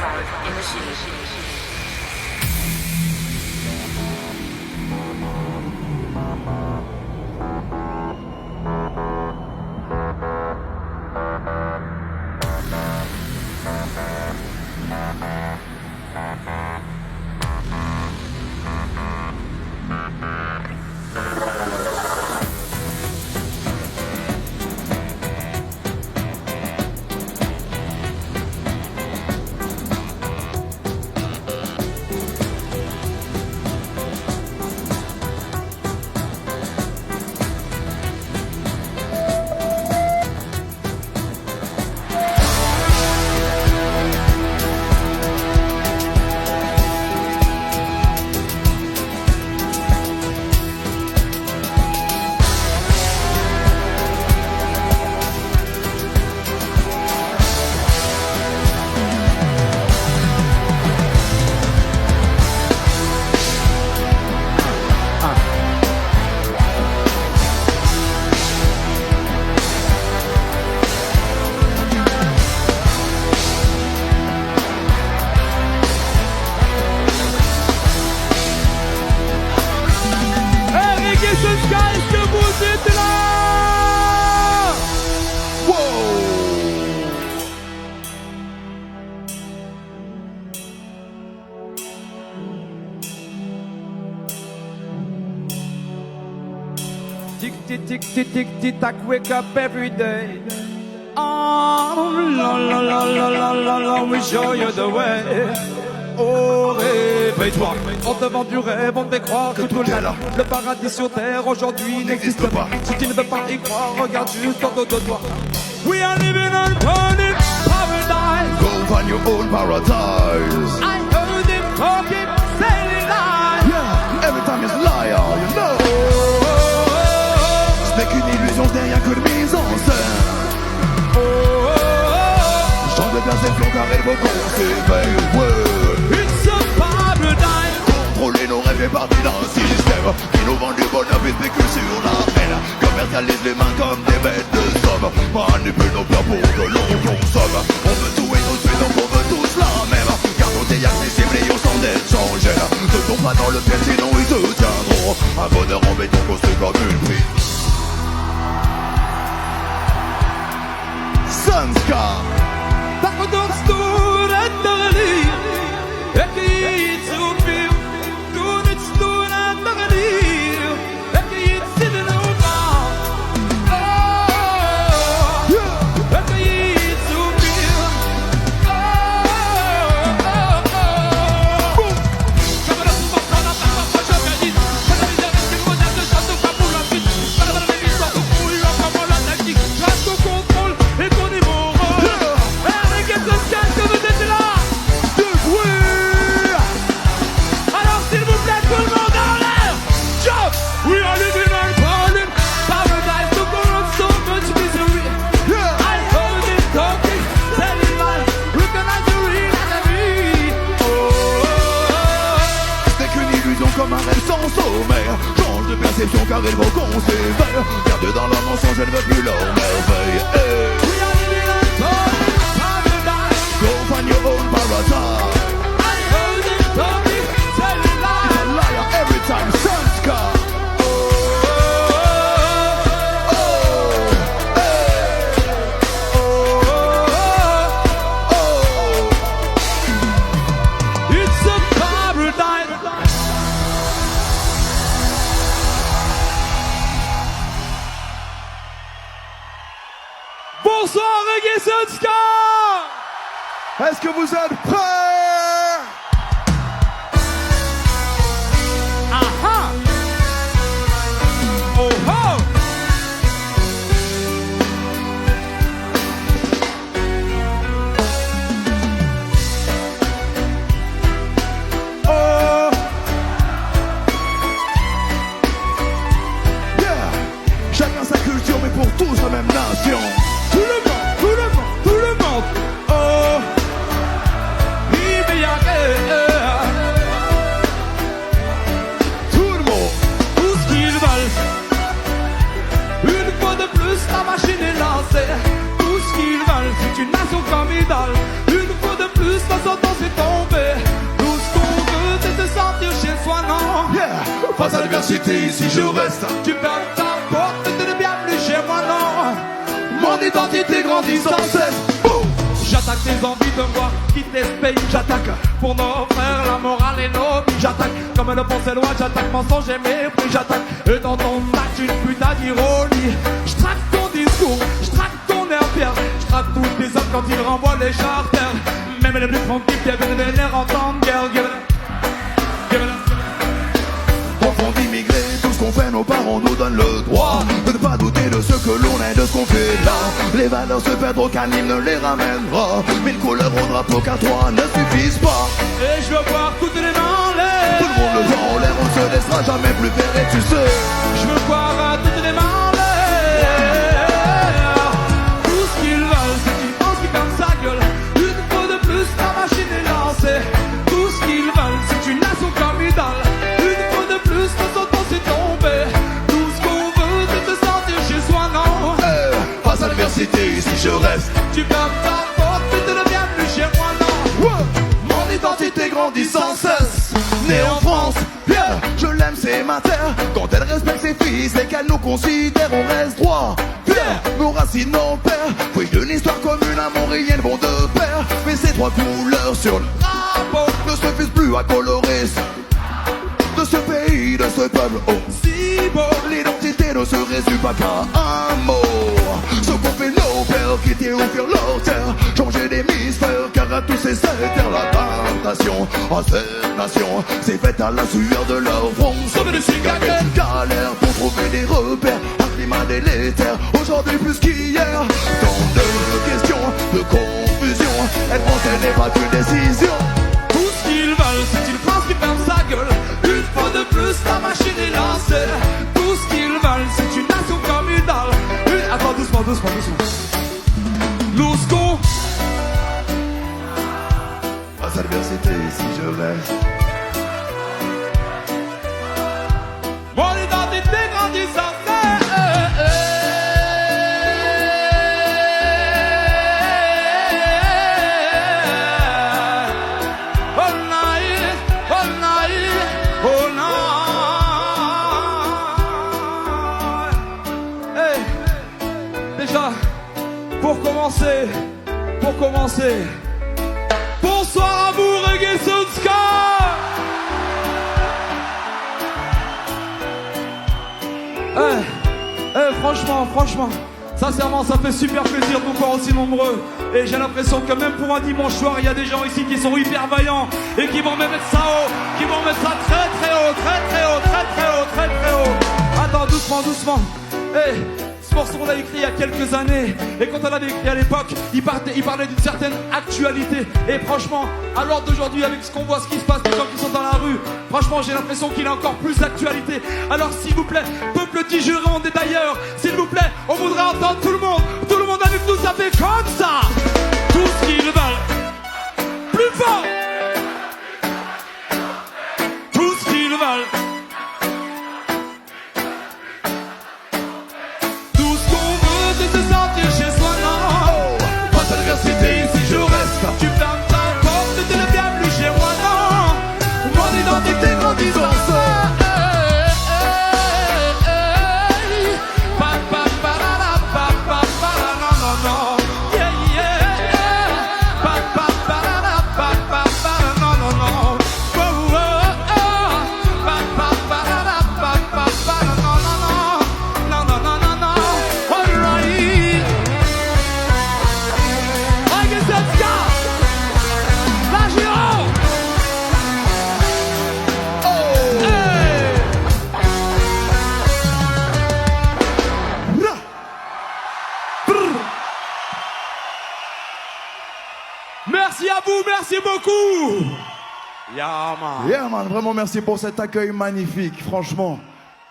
in the city. Tick-tick-tick-tick-tick-tack, wake up every day. Oh, la la la la la la la, we show you the way. Oh, réveille-toi, on te vend du rêve, on te fait croire que tout est là. Le paradis sur terre aujourd'hui n'existe pas. Si tu ne veux pas y croire, regarde juste autour de toi. We are living on burning paradise. Go find your own paradise. I heard him talking, saying lies. Yeah, every time he's liar, you know. Ce n'est qu'une illusion, ce n'est rien que de mise en scène. Change de perception car il faut qu'on s'éveille. It's a paradise. Contrôler nos rêves est partie d'un système qui nous vend du bonheur et spécule sur la peine. Commercialise les mains comme des bêtes de somme. Manipule nos peurs pour que l'on consomme. On veut tout et tout de suite donc on veut tous la même. Car tout est accessible et on s'en échange. Ne tombe pas dans le piège sinon ils te tiendront. Un bonheur en béton construit comme une prime. Sunska Takodok stor ett daglig. Ekki hit så fil. Kunit stor ett daglig. Ekki hit sitter nog bra. Ekki hit så fil. comme un rêve sans sommeil. Change de perception car il faut qu'on s'éveille. Garde dans leur mensonge, je ne veux plus leur merveille. Hey. Go find your own paradise. He's a liar every time, Sunska. Bonsoir Reggae Sunska. Est-ce que vous êtes prêts? Aha. Oh ho. Oh. Yeah. Chacun sa culture mais pour tous la même nation. Tout le monde, tout le monde, tout le monde. Oh, il y a Face à l'adversité, ici je reste. Tu fermes ta porte, tu ne bienvenue chez moi, non. Mon identité grandit sans cesse. Boum. J'attaque tes envies de voir quitter ce pays. J'attaque pour nos frères, la morale et nos vies. J'attaque comme le pont s'éloigne. J'attaque mensonge et mépris. J'attaque et dans ton match une putain d'ironie. Je traque ton discours, je traque ton air fier. Je traque tous les hommes quand ils renvoient les charters. Même les plus tranquilles qui avaient des nerfs en temps de guerre. Give it up. Give it up. Enfants d'immigrés, tout ce qu'on fait, nos parents nous donnent le droit de ne pas douter de ce que l'on est, de ce qu'on fait là. Les valeurs se perdent, aucun hymne ne les ramènera. Mille couleurs au drapeau qu'à toi ne suffisent pas. Et je veux voir toutes les mains en l'air. Tout le monde le voit en l'air, on se laissera jamais plus faire et tu sais. Je veux voir toutes les mains en l'air. Tout ce qu'ils veulent, c'est qu'ils pensent qu'ils ferment sa gueule. Une fois de plus, la machine est lancée. Tout ce qu'ils veulent, c'est une nation comme idole. Une fois de plus, le sautant s'est tombé. Tout ce qu'on veut, c'est se sentir chez soi, non. Face à l'adversité, ici je reste. Tu fermes ta porte, tu ne deviens plus chez moi, non. Mon identité grandit sans cesse. Né en France, bien, je l'aime, c'est ma terre. Quand elle respecte ses fils et qu'elle nous considère, on reste droit. Fier, nos racines, nos pères. Oui, d'une histoire commune à Montréal vont de pair. Mais ces trois couleurs sur le drapeau ne suffisent plus à colorer de ce pays, de ce peuple. Oh, si beau, l'identité ne se résume pas qu'à un mot. Ce qu'ont fait nos pères, quitter ou fuir leur terre, changer d'hémisphère, car à tous ces terres, la tentation à cette nation s'est faite à la sueur de leur front. Sauver le Chicago, galère pour trouver des repères, un climat délétère, aujourd'hui plus qu'hier. Tant de questions, de confusion, être français n'est pas qu'une décision. Tout ce qu'ils veulent, c'est une France qui ferme sa gueule. Une fois de plus, la machine est lancée. Tout ce qu'ils veulent, c'est une nation comme idole. Attends, doucement, doucement, doucement. Nous, ce qu'on... Face à l'adversité, si je reste. Mon identité grandit sans Pour commencer, bonsoir à vous, Reggae Soundska. Franchement, sincèrement, ça fait super plaisir de vous voir aussi nombreux. Et j'ai l'impression que même pour un dimanche soir, il y a des gens ici qui sont hyper vaillants et qui vont mettre ça haut, qui vont mettre ça très très haut, très très haut, très très haut, très très haut. Attends, doucement. Ce morceau on l'a écrit il y a quelques années. Et quand on l'avait écrit à l'époque, il parlait d'une certaine actualité. Et franchement, à l'heure d'aujourd'hui, avec ce qu'on voit, ce qui se passe, les gens qui sont dans la rue, franchement j'ai l'impression qu'il a encore plus d'actualité. Alors s'il vous plaît, peuple digérant des d'ailleurs, s'il vous plaît, on voudrait entendre tout le monde avec nous, ça fait comme ça. Tout ce qu'ils veulent, plus fort. Tout ce qu'ils veulent. Si je reste, tu fermes ta porte, tu ne viens plus chez moi, non. Mon identité grandit sans cesse. Merci beaucoup. Yeah man, vraiment merci pour cet accueil magnifique, franchement.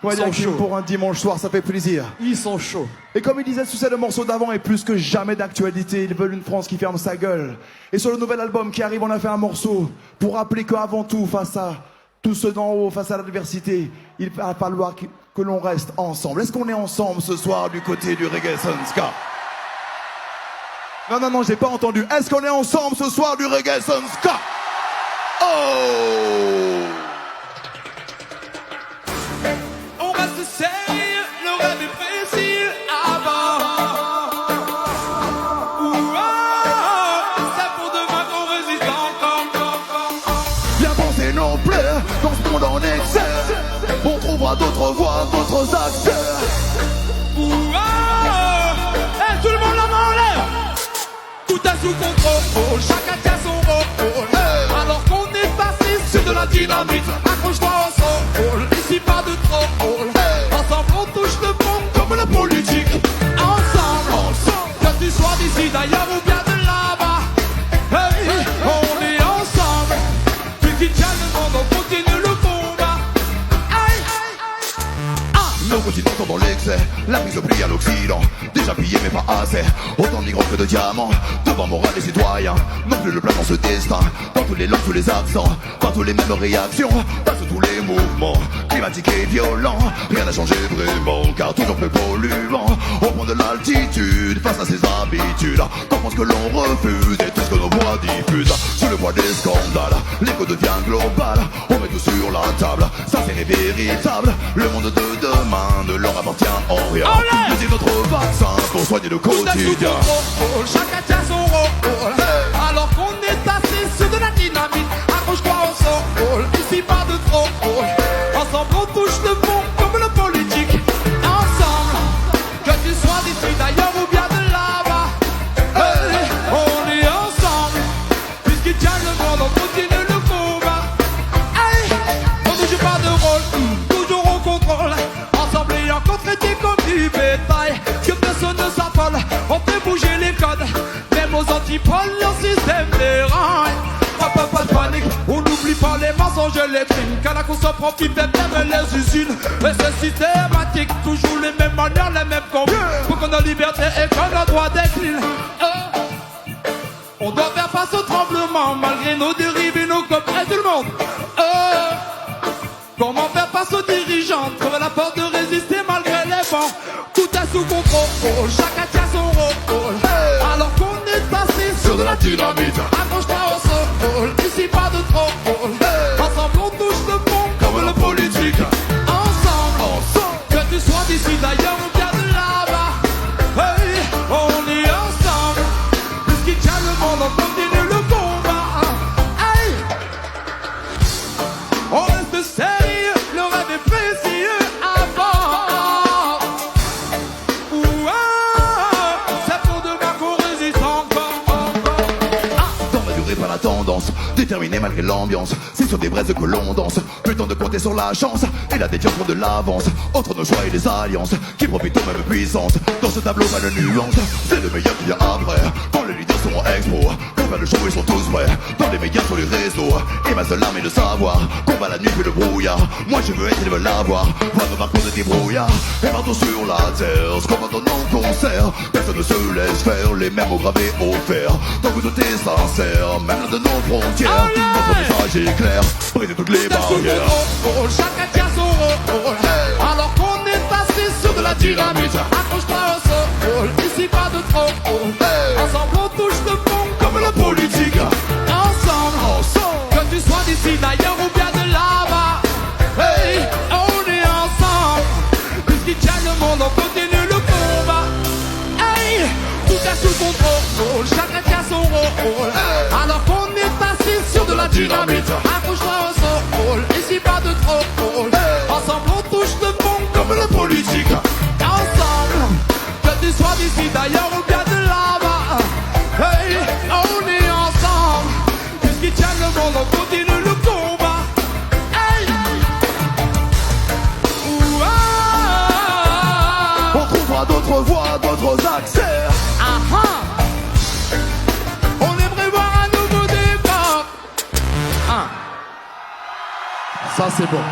Quoi dire que pour un dimanche soir, ça fait plaisir. Ils sont chauds. Et comme il disait, sous le morceau d'avant est plus que jamais d'actualité. Ils veulent une France qui ferme sa gueule. Et sur le nouvel album qui arrive, on a fait un morceau pour rappeler qu'avant tout, face à tous ceux d'en haut, face à l'adversité, il va falloir que l'on reste ensemble. Est-ce qu'on est ensemble ce soir du côté du Reggae Soundska? Non, j'ai pas entendu. Est-ce qu'on est ensemble ce soir du Reggae Soundska? Oh! Viens penser nos plaies dans ce monde en excès. On trouvera d'autres voies, d'autres acteurs. Tout le monde la main en l'air. Tout est sous contrôle, chacun tient son rôle. Alors qu'on est passé sur de la dynamite, accroche-toi au sol, ici pas de trop. Ensemble on touche le fond Comme la politique. Ensemble, que tu sois d'ici d'ailleurs ou bien de là-bas. Hey, on est ensemble. Puis qui tient le monde, on continue le combat. Hey. Nos continents sont dans l'excès, la prise de prix à l'Occident. Déjà pillé mais pas assez, autant de migrants que de diamants. Devant morale et citoyens, non plus le plat dans ce destin. Dans tous les langues, tous les accents, partout les mêmes réactions. Passe tous les mouvements, climatiques et violents. Rien n'a changé vraiment, car toujours plus polluant. On prend de l'altitude face à ses habitudes. Qu'on pense que l'on refuse et tout ce que nos voix diffusent. Sous le poids des scandales, l'écho devient global. On met tout sur la table, ça c'est véritable. Le monde de demain ne leur appartient en rien. Mais c'est notre vaccin pour soigner le quotidien. Chacun tient son rôle. Alors qu'on est assis sur de la dynamite, accroche-toi au sol. Ici pas de trop. Ensemble on touche le fond comme le politique. Ensemble, que tu sois d'ici d'ailleurs ou bien de là-bas. Hey, on est ensemble. Puisqu'il tient le monde, on continue le combat. Hey, on ne joue pas de rôle, toujours au contrôle. Ensemble et en contre-été comme du bétail. Que personne ne s'affole, on fait bouger les codes. Même aux antipodes, leur système dérange. Pas de panique, on n'oublie pas les mensonges et les crimes. Car la course profite des mêmes les usines. Et c'est systématique, toujours les mêmes manières, les mêmes combats. Pour qu'on ait liberté et qu'on ait droit décline. On doit faire face au tremblement, malgré nos dérives et nos copains, tout le monde. Comment faire face aux dirigeants, trouver la force de résister malgré les vents. Tout est sous contrôle, chacun tient son rôle. Alors qu'on est assis sur de la dynamite, accroche-toi au sol, ici pas de trop. Ensemble on touche le fond comme le politique. Ensemble, que tu sois d'ici d'ailleurs ou bien de là-bas. Hey, on est ensemble, puisqu'il tient le monde, on continue le combat. Hey, on reste sérieux, le rêve est précieux avant. C'est pour demain qu'on résiste encore. Dans la durée, pas la tendance, déterminé malgré l'ambiance. C'est sur des braises que l'on danse. Plus le temps de compter sur la chance et la défiance de l'avance. Entre nos choix et les alliances qui profitent aux mêmes puissances. Dans ce tableau, pas de nuance, c'est le meilleur qui vient après. Quand les leaders sont expo, pour faire le show, ils sont tous prêts. Dans les médias, sur les réseaux, et ma seule arme est de savoir. Combat la nuit, puis le brouillard. Moi je veux être, ils veulent l'avoir. Voir nos parcours de débrouillards. Et partout sur la terre, ce qu'on entend en concert. Personne ne se laisse faire, les mêmes mots gravés au fer. Tant que tout est sincère, même de nos frontières. Notre message est clair, briser toutes les barrières. Chacun tient son rôle. Alors qu'on est assis sur de la dynamite, accroche-toi au sol, ici pas de trop. Ensemble on touche le fond comme la politique. Ensemble, que tu sois d'ici d'ailleurs ou bien de là-bas. Hey, on est ensemble, puisqu'il tient le monde, on continue le combat. Hey, tout est sous contrôle, chacun tient son rôle. Alors qu'on est assis sur de la dynamite, accroche-toi au sol, ici pas de trop. Ensemble on touche le fond comme la politique. Ensemble, que tu sois d'ici d'ailleurs ou bien de là-bas. Hey, on est ensemble, puisqu'il tient le monde, on continue le combat. Hey, On trouvera d'autres voies, d'autres accès. On aimerait voir un nouveau départ. Ça c'est bon.